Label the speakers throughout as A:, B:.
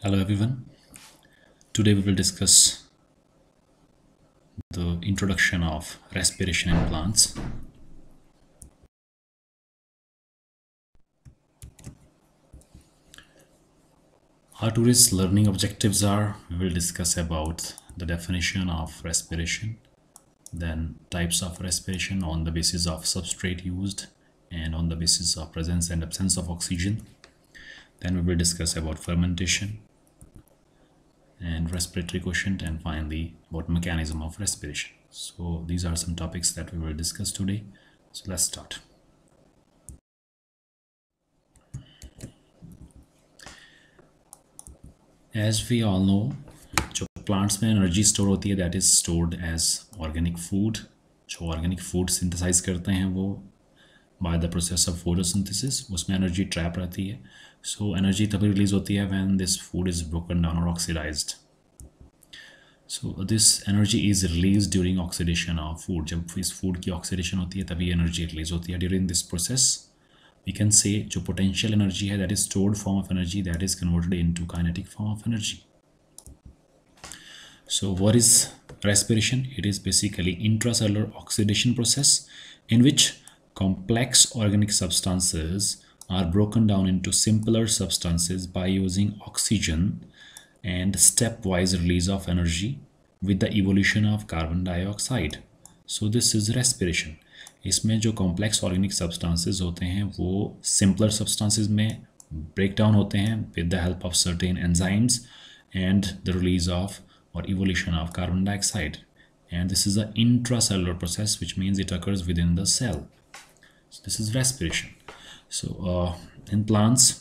A: Hello everyone. Today we will discuss the introduction of respiration in plants. Our today's learning objectives are we will discuss about the definition of respiration, then types of respiration on the basis of substrate used and on the basis of presence and absence of oxygen. Then we will discuss about fermentation and respiratory quotient, and finally about mechanism of respiration. So these are some topics that we will discuss today. So let's start. As we all know, जो plants में energy store होती है that is stored as organic food. जो organic food synthesise करते हैं वो by the process of photosynthesis उसमें energy trap रहती है. सो एनर्जी तभी रिलीज होती है when this food is broken down और oxidised. So this energy is release during oxidation of food. जब इस फूड की ऑक्सीडेशन होती है तभी एनर्जी रिलीज होती है. During this process we can say जो potential energy है that is stored form of energy that is converted into kinetic form of energy. So what is respiration? It is basically intracellular oxidation process in which complex organic substances are broken down into simpler substances by using oxygen and stepwise release of energy with the evolution of carbon dioxide. So this is respiration. इसमें जो complex organic substances होते हैं वो simpler substances में break down होते हैं with the help of certain enzymes and the release of और evolution of carbon dioxide. And this is a intracellular process which means it occurs within the cell. This is respiration. So in plants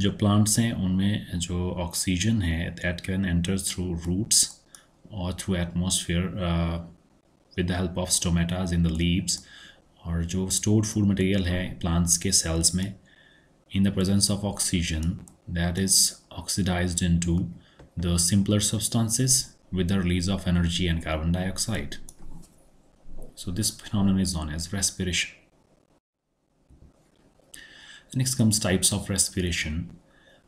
A: जो plants हैं उनमें जो oxygen है that can enter through roots और through atmosphere with the help of stomatas in the leaves. और जो stored food material है plants के cells में in the presence of oxygen that is oxidized into the simpler substances with the release of energy and carbon dioxide. So this phenomenon is known as respiration. Next comes types of respiration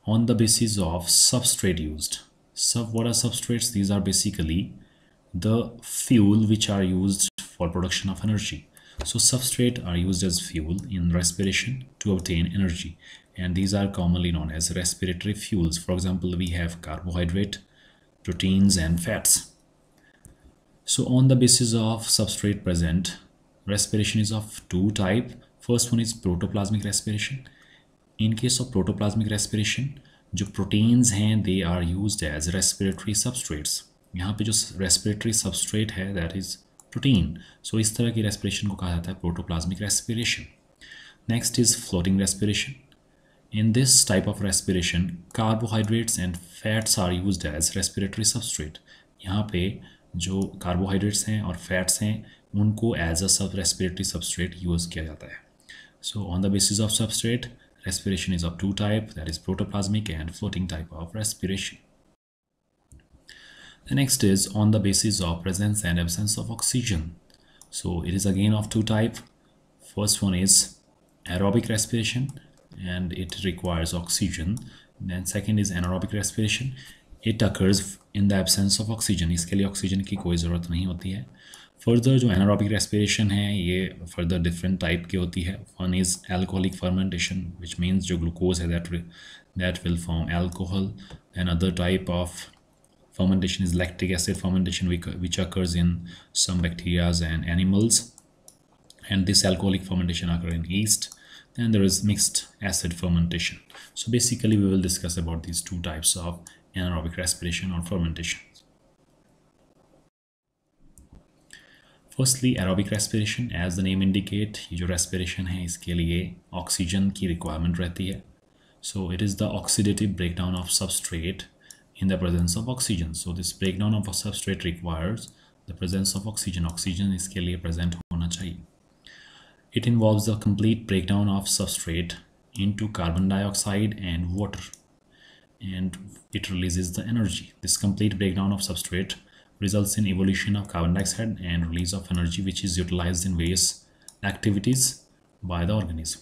A: on the basis of substrate used. What are substrates? These are basically the fuel which are used for production of energy. So substrate are used as fuel in respiration to obtain energy, and these are commonly known as respiratory fuels. For example, we have carbohydrate, proteins and fats. So on the basis of substrate present, respiration is of two type. First one is protoplasmic respiration. In case of protoplasmic respiration, जो proteins हैं they are used as respiratory substrates. यहाँ पे जो respiratory substrate है that is protein. So इस तरह की respiration को कहा जाता है protoplasmic respiration. Next is floating respiration. In this type of respiration carbohydrates and fats are used as respiratory substrate. यहाँ पे जो कार्बोहाइड्रेट्स हैं और फैट्स हैं उनको एज अ सब रेस्पिरेटरी सबस्ट्रेट यूज़ किया जाता है. So on the basis of substrate respiration is of two type, that is protoplasmic and floating type of respiration. The next is on the basis of presence and absence of oxygen. So it is again of two type. First one is aerobic respiration and it requires oxygen. Then second is anaerobic respiration. It occurs in the absence of oxygen. इसके लिए oxygen की कोई ज़रूरत नहीं होती है. Further जो anaerobic respiration है ये फर्दर डिफरेंट टाइप की होती है. One is alcoholic fermentation which means जो ग्लूकोज है that will form alcohol. And other type of fermentation is lactic acid fermentation which occurs in some bacteria and animals, and this alcoholic fermentation occurs in yeast. Then there is mixed acid fermentation. So basically we will discuss about these two types of anaerobic respiration or fermentation. Firstly aerobic respiration, as the name indicate ये जो respiration है इसके लिए oxygen की requirement रहती है. So it is the oxidative breakdown of substrate in the presence of oxygen. So this breakdown of a substrate requires the presence of oxygen. Oxygen इसके लिए present होना चाहिए. It involves the complete breakdown of substrate into carbon dioxide and water, and it releases the energy. This complete breakdown of substrate results in evolution of carbon dioxide and release of energy, which is utilized in various activities by the organism.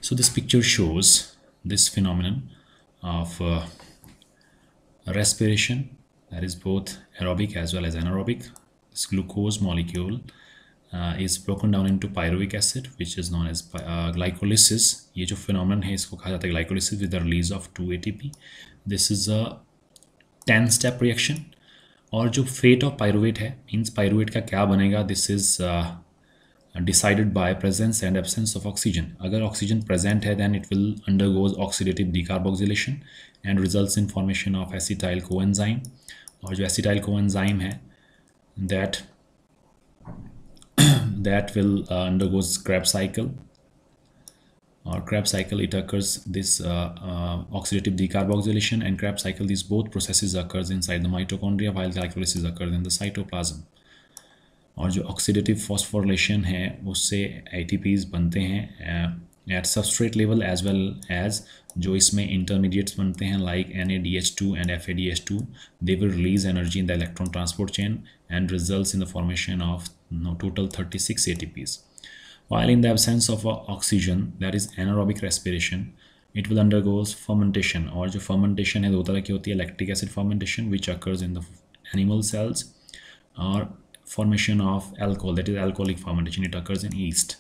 A: So this picture shows this phenomenon of respiration, that is both aerobic as well as anaerobic. This glucose molecule is broken down into pyruvic acid, which is known as glycolysis. ये जो phenomenon है इसको कहा जाता है glycolysis with the release of 2 ATP. This is a 10-step reaction. और जो fate of pyruvate है, means pyruvate का क्या बनेगा, this is decided by presence and absence of oxygen. अगर oxygen present है, then it will undergoes oxidative decarboxylation and results in formation of acetyl coenzyme. और जो acetyl coenzyme है, that will undergoes Krebs cycle. Or Krebs cycle, it occurs this oxidative decarboxylation and Krebs cycle. These both processes occurs inside the mitochondria, while glycolysis occurs in the cytoplasm. और जो oxidative phosphorylation है उससे ATPs बनते हैं at substrate level as well as जो इसमें intermediates बनते हैं like NADH2 and FADH2. They will release energy in the electron transport chain and results in the formation of total 36 ATPs. While in the absence of oxygen, that is anaerobic respiration, it will undergoes fermentation. और जो fermentation है दो तरह की होती है, lactic acid fermentation which occurs in the animal cells, or formation of alcohol, that is alcoholic fermentation, it occurs in yeast.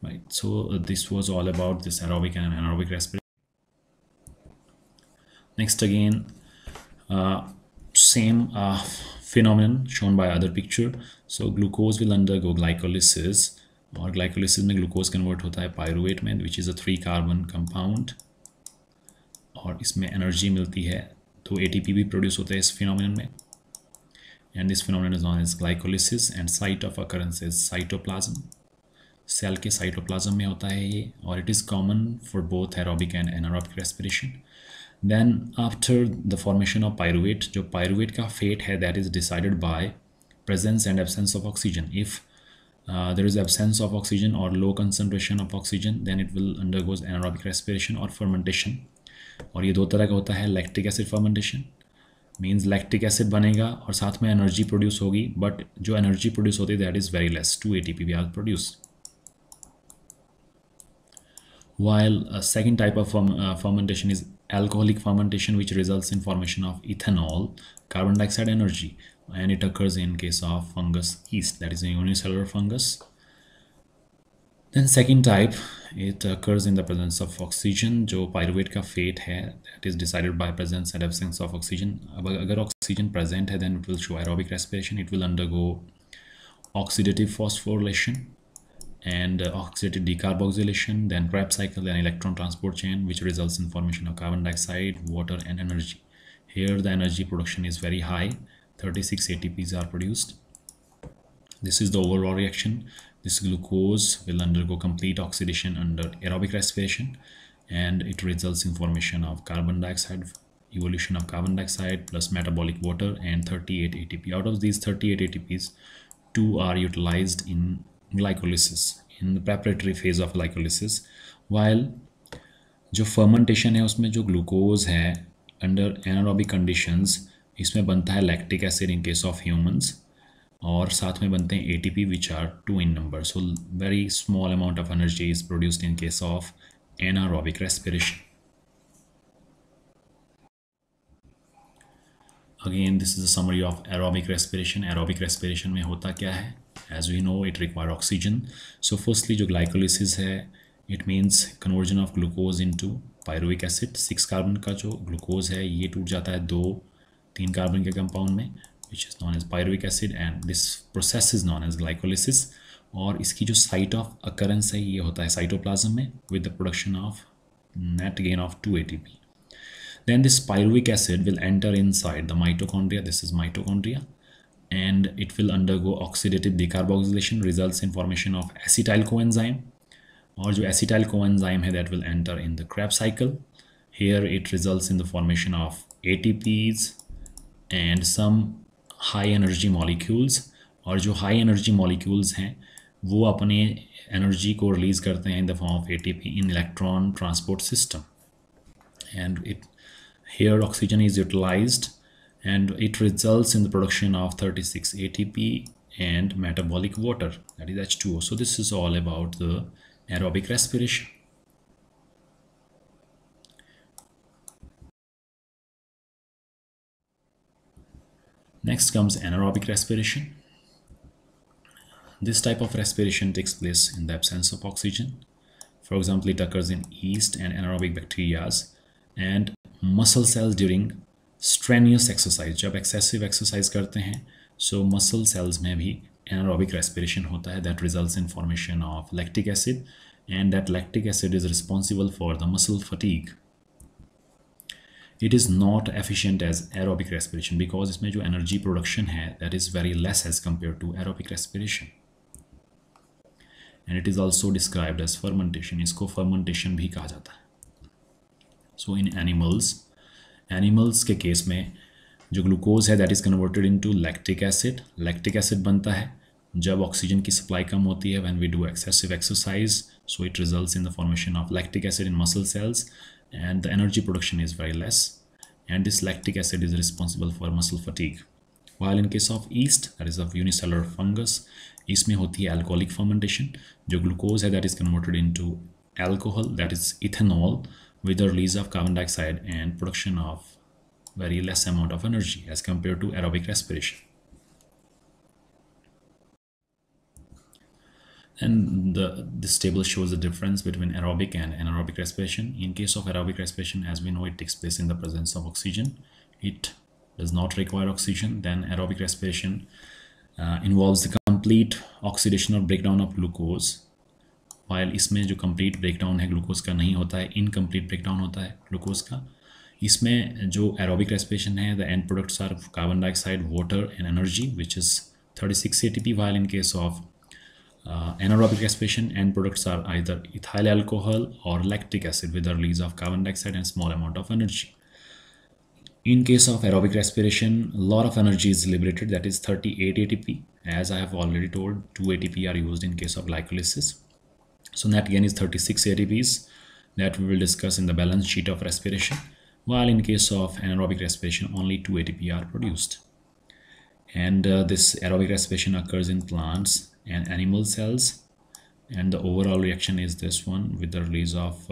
A: Right. So this was all about this aerobic and anaerobic respiration. Next again, same phenomenon shown by other picture. So glucose will undergo glycolysis, और glycolysis में glucose convert होता है pyruvate में, which is a 3 carbon compound, और इसमें energy मिलती है, तो ATP भी produce होता है इस phenomenon में, and this phenomenon is known as glycolysis, and site of occurrence is cytoplasm. Cell के cytoplasm में होता है ये, और it is common for both aerobic and anaerobic respiration. Then after the formation of pyruvate, जो pyruvate का fate है, that is decided by presence and absence of oxygen. If there is absence of oxygen or low concentration of oxygen, then it will undergoes anaerobic respiration or fermentation. और ये दो तरह का होता है, lactic acid fermentation means lactic acid बनेगा और साथ में energy produce होगी, but जो energy produce होती है that is very less, 2 ATP we are produced. While a second type of fermentation is alcoholic fermentation, which results in formation of ethanol, carbon dioxide energy, and it occurs in case of fungus yeast, that is a unicellular fungus. Then second type, it occurs in the presence of oxygen. जो pyruvate का fate है, that is decided by presence and absence of oxygen. अब अगर oxygen present है, then it will show aerobic respiration. It will undergo oxidative phosphorylation and oxidative decarboxylation, then Krebs cycle, then electron transport chain, which results in formation of carbon dioxide, water, and energy. Here the energy production is very high, 36 ATPs are produced. This is the overall reaction. This glucose will undergo complete oxidation under aerobic respiration, and it results in formation of carbon dioxide, evolution of carbon dioxide plus metabolic water, and 38 ATP. Out of these 38 ATPs, 2 are utilized in glycolysis, in the preparatory phase of glycolysis, while जो fermentation है उसमें जो glucose है under anaerobic conditions, इसमें बनता है lactic acid in case of humans, और साथ में बनते हैं ATP which are 2 in number. So very small amount of energy is produced in case of anaerobic respiration. Again, this is a summary of aerobic respiration. Aerobic respiration में होता क्या है? As we know, it requires oxygen. So firstly, जो glycolysis है, it means conversion of glucose into pyruvic acid. 6 carbon का जो glucose है, ये टूट जाता है 3 carbon के compound में, which is known as pyruvic acid, and this process is known as glycolysis. और इसकी जो site of occurrence है, ये होता है cytoplasm में with the production of net gain of 2 ATP. Then this pyruvic acid will enter inside the mitochondria. This is mitochondria, and it will undergo oxidative decarboxylation, results in formation of acetyl coenzyme. और जो acetyl coenzyme है, that will enter in the Krebs cycle. Here it results in the formation of ATPs and some high energy molecules. और जो high energy molecules हैं वो अपने energy को release करते हैं in the form of ATP in electron transport system. And here oxygen is utilized, and it results in the production of 36 ATP and metabolic water, that is H2O. So this is all about the aerobic respiration. Next comes anaerobic respiration. This type of respiration takes place in the absence of oxygen. For example, it occurs in yeast and anaerobic bacteria and muscle cells during strenuous exercise. जब excessive exercise करते हैं, so muscle cells में भी anaerobic respiration होता है, that results in formation of lactic acid, and that lactic acid is responsible for the muscle fatigue. It is not efficient as aerobic respiration because इसमें जो energy production है that is very less as compared to aerobic respiration. And it is also described as fermentation. इसको fermentation भी कहा जाता है. So in animals के case में जो ग्लूकोज है that is converted into lactic acid. Lactic acid बनता है जब ऑक्सीजन की सप्लाई कम होती है, when we do excessive exercise, so it results in the formation of lactic acid in muscle cells and the energy production is very less, and this lactic acid is responsible for muscle fatigue. While in case of yeast, that is of unicellular fungus, इसमें होती है alcoholic fermentation. जो glucose है that is converted into alcohol, that is ethanol, with the release of carbon dioxide and production of very less amount of energy as compared to aerobic respiration. And this table shows the difference between aerobic and anaerobic respiration. In case of aerobic respiration, as we know, it takes place in the presence of oxygen. It does not require oxygen. Then aerobic respiration involves the complete oxidation or breakdown of glucose. While इसमें जो complete breakdown है glucose का नहीं होता है, incomplete breakdown होता है glucose का. इसमें जो aerobic respiration है, the end products are carbon dioxide, water and energy, which is 36 ATP, while in case of anaerobic respiration, end products are either ethyl alcohol or lactic acid with the release of carbon dioxide and small amount of energy. In case of aerobic respiration, a lot of energy is liberated, that is 38 ATP. As I have already told, 2 ATP are used in case of glycolysis. So net gain is 36 ATPs that we will discuss in the balance sheet of respiration. While in case of anaerobic respiration, only 2 ATP are produced. And this aerobic respiration occurs in plants and animal cells, and the overall reaction is this one, with the release of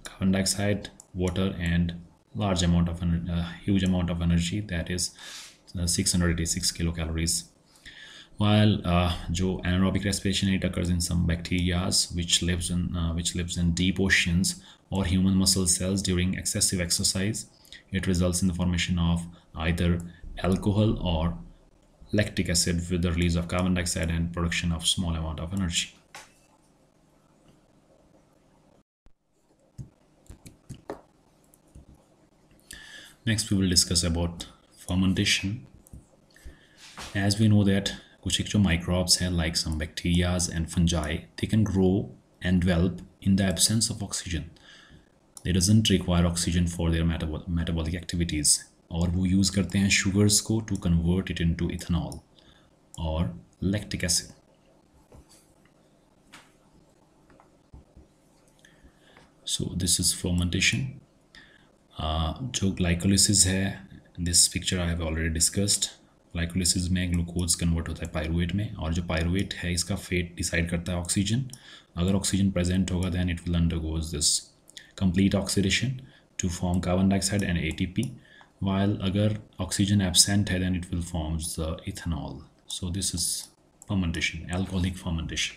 A: carbon dioxide, water and huge amount of energy, that is 686 kilocalories. While जो anaerobic respiration, it occurs in some bacteria which lives in deep oceans or human muscle cells during excessive exercise. It results in the formation of either alcohol or lactic acid with the release of carbon dioxide and production of small amount of energy. Next we will discuss about fermentation. As we know that कुछ एक जो microbes हैं like some bacteria and fungi, they can grow and develop in the absence of oxygen. They doesn't require oxygen for their metabolic activities. और वो use करते हैं sugars को to convert it into ethanol or lactic acid. So this is fermentation. जो glycolysis है, this picture I have already discussed. Glycolysis में glucose convert होता है पायरुवेट में, और जो पायरुवेट है इसका फेट डिसाइड करता है ऑक्सीजन. अगर ऑक्सीजन प्रेजेंट होगा then it will undergoes this complete oxidation to form carbon dioxide and ATP. While अगर ऑक्सीजन absent है then it will form the ethanol. So this is fermentation, alcoholic fermentation.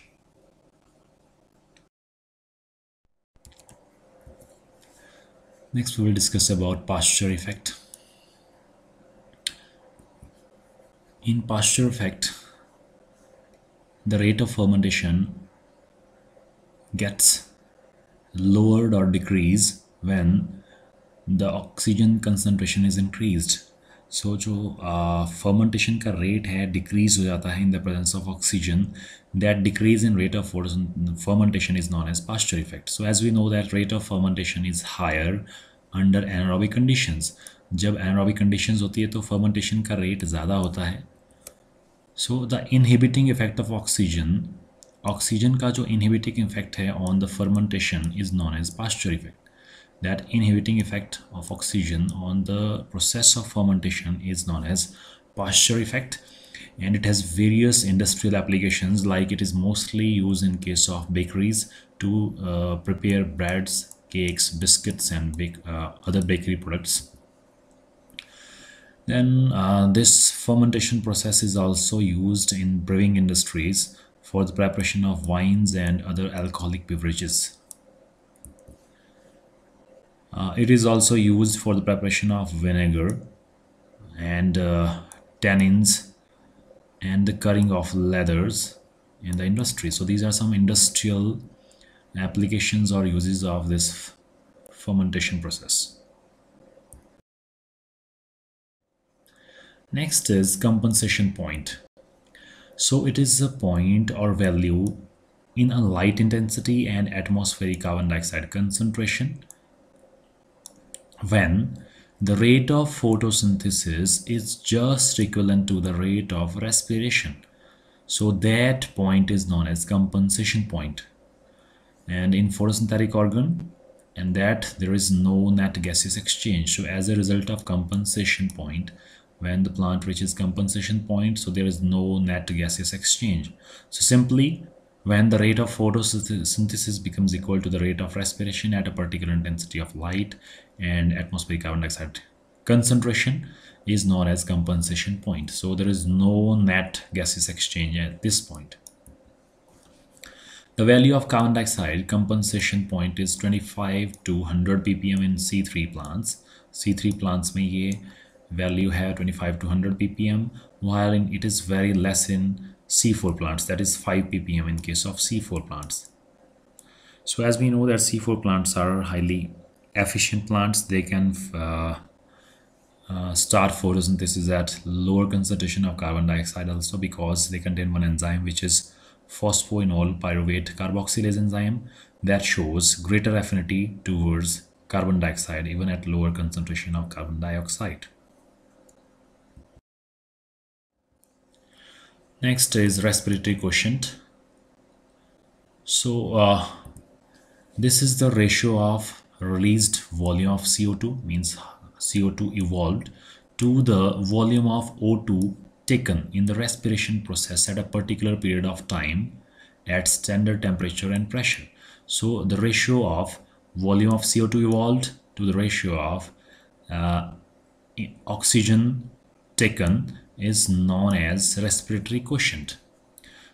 A: Next we will discuss about Pasteur effect. In Pasteur effect, the rate of fermentation gets lowered or decreased when the oxygen concentration is increased. So जो fermentation का rate है decrease हो जाता है in the presence of oxygen. That decrease in rate of fermentation is known as Pasteur effect. So as we know that rate of fermentation is higher under anaerobic conditions. जब anaerobic conditions होती है तो fermentation का rate ज़्यादा होता है. So the inhibiting effect of oxygen का जो inhibiting effect है on the fermentation is known as Pasteur effect. That inhibiting effect of oxygen on the process of fermentation is known as Pasteur effect, and it has various industrial applications, like it is mostly used in case of bakeries to prepare breads, cakes, biscuits and other bakery products. Then this fermentation process is also used in brewing industries for the preparation of wines and other alcoholic beverages. It is also used for the preparation of vinegar and tannins and the cutting of leathers in the industry. So these are some industrial applications or uses of this fermentation process. Next is compensation point. So it is a point or value in a light intensity and atmospheric carbon dioxide concentration when the rate of photosynthesis is just equivalent to the rate of respiration. So that point is known as compensation point. And in photosynthetic organ, and that there is no net gaseous exchange. So as a result of compensation point, when the plant reaches compensation point, so there is no net gaseous exchange. So simply, when the rate of photosynthesis becomes equal to the rate of respiration at a particular intensity of light and atmospheric carbon dioxide concentration is known as compensation point. So there is no net gaseous exchange at this point. The value of carbon dioxide compensation point is 25 to 100 ppm in C3 plants. C3 plants में ये value है 25 to 100 ppm, while it is very less in C4 plants, that is 5 ppm in case of C4 plants. So as we know that C4 plants are highly efficient plants, they can start photosynthesis at lower concentration of carbon dioxide also, because they contain one enzyme which is phosphoenol pyruvate carboxylase enzyme that shows greater affinity towards carbon dioxide even at lower concentration of carbon dioxide. Next is respiratory quotient. So this is the ratio of released volume of CO2, means CO2 evolved, to the volume of O2 taken in the respiration process at a particular period of time at standard temperature and pressure. So the ratio of volume of CO2 evolved to the ratio of oxygen taken is known as respiratory quotient.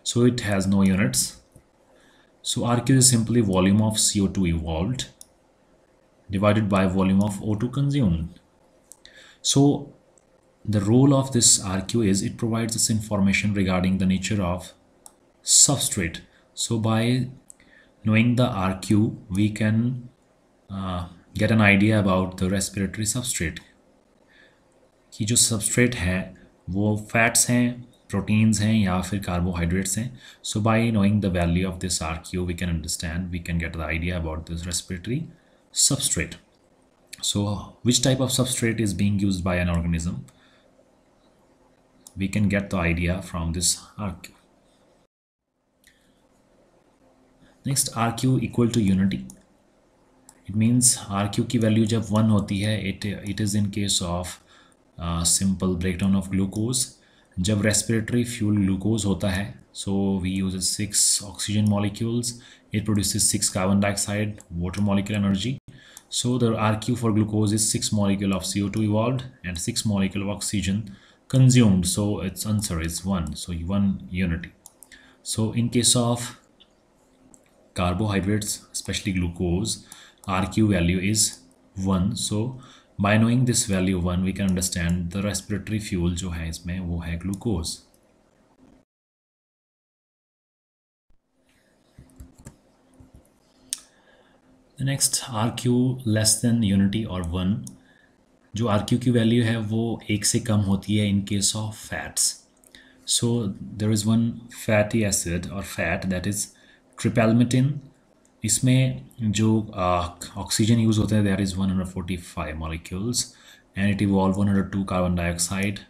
A: So it has no units. So RQ is simply volume of CO2 evolved divided by volume of O2 consumed. So the role of this RQ is it provides us information regarding the nature of substrate. So by knowing the RQ, we can get an idea about the respiratory substrate. कि जो substrate है वो fats हैं, proteins हैं या फिर carbohydrates हैं. So by knowing the value of this RQ, we can get the idea about this respiratory substrate. So which type of substrate is being used by an organism? We can get the idea from this RQ. Next, RQ equal to unity. It means RQ की value जब 1 होती है, it is in case of simple breakdown of glucose. जब respiratory fuel glucose होता है, so we use 6 oxygen molecules. It produces 6 carbon dioxide, water molecule energy. So the RQ for glucose is 6 molecule of CO2 evolved and 6 molecule of oxygen consumed. So its answer is 1. So 1 unity. So in case of carbohydrates, especially glucose, RQ value is 1. So by knowing this value 1, we can understand the respiratory fuel जो है इसमें वो है glucose. The next, RQ less than unity or 1. जो RQ की value है वो 1 से कम होती है in case of fats. So there is one fatty acid or fat that is tripalmitin. इसमें जो ऑक्सीजन यूज़ होता है that is 145 molecules and it evolved 102 carbon dioxide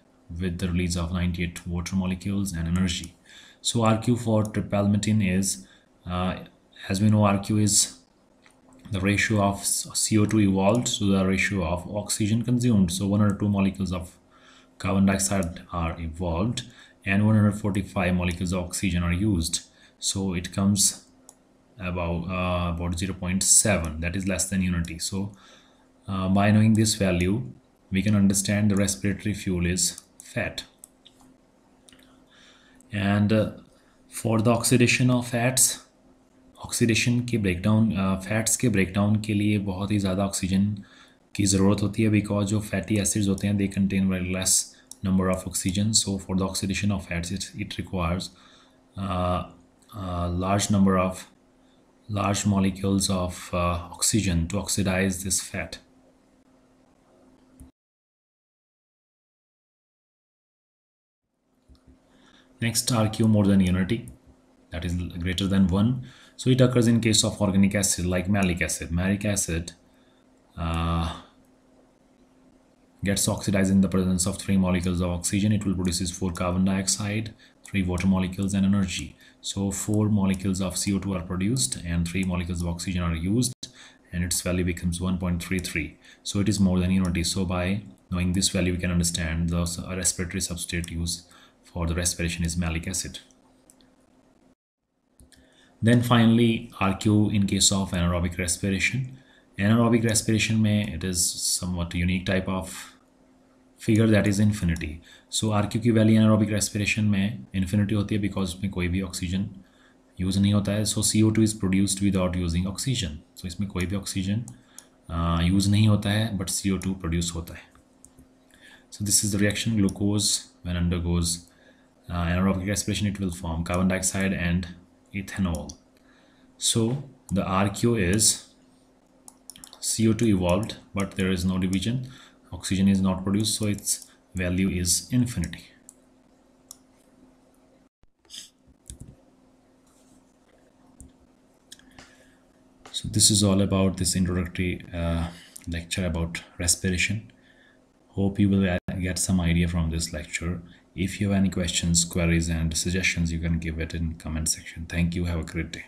A: with the release of 98 water molecules and energy. So RQ for tripalmitin is, as we know, RQ is the ratio of CO2 evolved to the ratio of oxygen consumed. So 102 molecules of carbon dioxide are evolved and 145 molecules of oxygen are used. So it comes about 0.7, that is less than unity. So by knowing this value, we can understand the respiratory fuel is fat. And for the oxidation of fats, oxidation के breakdown, fats के breakdown के लिए बहुत ही ज़्यादा oxygen की ज़रूरत होती है, बिकॉज जो फैटी एसिड्स होते हैं they contain very less number of oxygen. So for the oxidation of fats, it requires large number of large molecules of oxygen to oxidize this fat. Next, RQ more than unity, that is greater than 1. So it occurs in case of organic acid like malic acid. Malic acid gets oxidized in the presence of 3 molecules of oxygen. It will produce 4 carbon dioxide, 3 water molecules and energy. So 4 molecules of CO2 are produced and 3 molecules of oxygen are used, and its value becomes 1.33. So it is more than unity. So by knowing this value, we can understand the respiratory substrate used for the respiration is malic acid. Then finally, RQ in case of anaerobic respiration. Anaerobic respiration में it is somewhat unique type of figure, that is infinity. So RQ की value anaerobic respiration में infinity होती है because उसमें कोई भी oxygen use नहीं होता है. So CO2 is produced without using oxygen. So इसमें कोई भी ऑक्सीजन यूज़ नहीं होता है, but CO2 प्रोड्यूस होता है. So this is the reaction. Glucose when undergoes anaerobic respiration, it will form carbon dioxide and ethanol. So the RQ is CO2 evolved, but there is no division. Oxygen is not produced, so its value is infinity. So this is all about this introductory lecture about respiration. Hope you will get some idea from this lecture. If you have any questions, queries and suggestions, you can give it in comment section. Thank you. Have a great day.